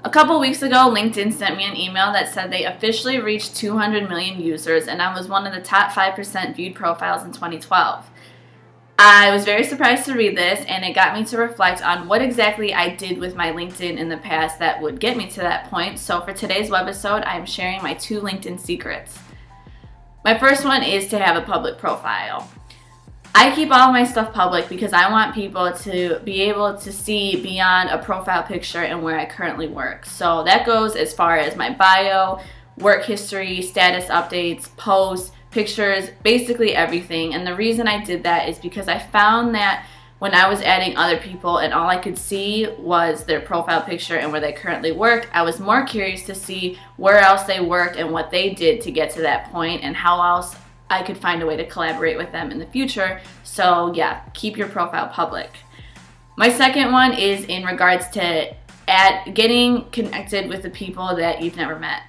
A couple weeks ago, LinkedIn sent me an email that said they officially reached 200 million users, and I was one of the top 5% viewed profiles in 2012. I was very surprised to read this, and it got me to reflect on what exactly I did with my LinkedIn in the past that would get me to that point. So for today's webisode, I am sharing my 2 LinkedIn secrets. My first one is to have a public profile. I keep all of my stuff public because I want people to be able to see beyond a profile picture and where I currently work. So that goes as far as my bio, work history, status updates, posts, pictures, basically everything. And the reason I did that is because I found that when I was adding other people and all I could see was their profile picture and where they currently worked, I was more curious to see where else they worked and what they did to get to that point and how else I could find a way to collaborate with them in the future. So yeah, keep your profile public. My second one is in regards to getting connected with the people that you've never met.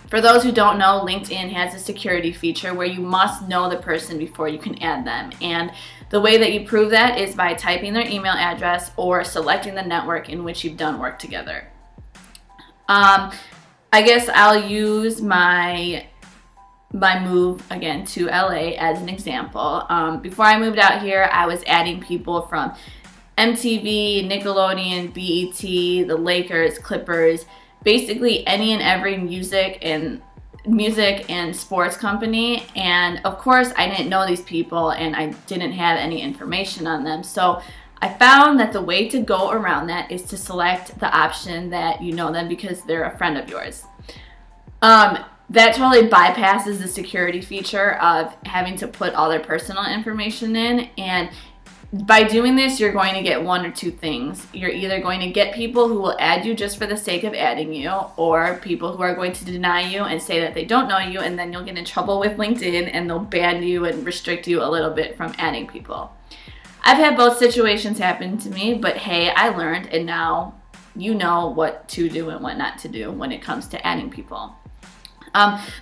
For those who don't know, LinkedIn has a security feature where you must know the person before you can add them. And the way that you prove that is by typing their email address or selecting the network in which you've done work together. I guess I'll use my move again to LA as an example. Before I moved out here, I was adding people from MTV, Nickelodeon, BET, the Lakers, Clippers, basically any and every music and sports company. And of course, I didn't know these people and I didn't have any information on them. So I found that the way to go around that is to select the option that you know them because they're a friend of yours. That totally bypasses the security feature of having to put all their personal information in. And by doing this, you're going to get one or two things. You're either going to get people who will add you just for the sake of adding you, or people who are going to deny you and say that they don't know you, and then you'll get in trouble with LinkedIn and they'll ban you and restrict you a little bit from adding people. I've had both situations happen to me, but hey, I learned, and now you know what to do and what not to do when it comes to adding people.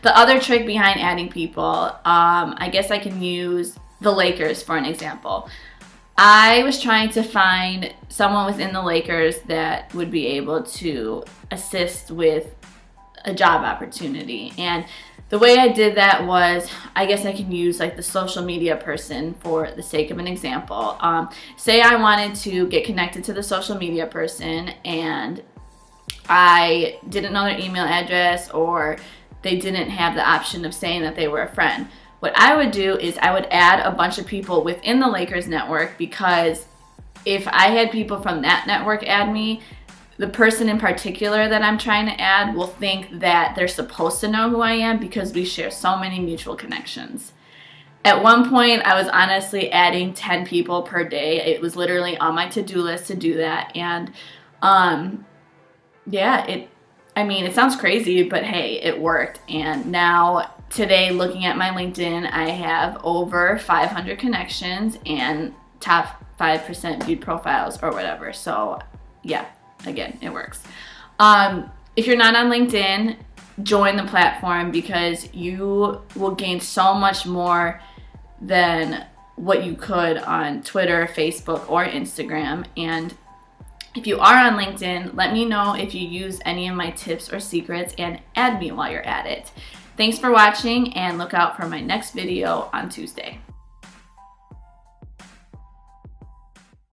The other trick behind adding people, I guess I can use the Lakers for an example. I was trying to find someone within the Lakers that would be able to assist with a job opportunity. And the way I did that was, I guess I can use like the social media person for the sake of an example. Say I wanted to get connected to the social media person and I didn't know their email address or they didn't have the option of saying that they were a friend. What I would do is I would add a bunch of people within the Lakers network, because if I had people from that network add me, the person in particular that I'm trying to add will think that they're supposed to know who I am because we share so many mutual connections. At one point, I was honestly adding 10 people per day. It was literally on my to-do list to do that. And it sounds crazy, but hey, it worked. And now today, looking at my LinkedIn, I have over 500 connections and top 5% viewed profiles or whatever. So yeah, again, it works. If you're not on LinkedIn, join the platform because you will gain so much more than what you could on Twitter, Facebook, or Instagram. And if you are on LinkedIn, let me know if you use any of my tips or secrets and add me while you're at it. Thanks for watching, and look out for my next video on Tuesday.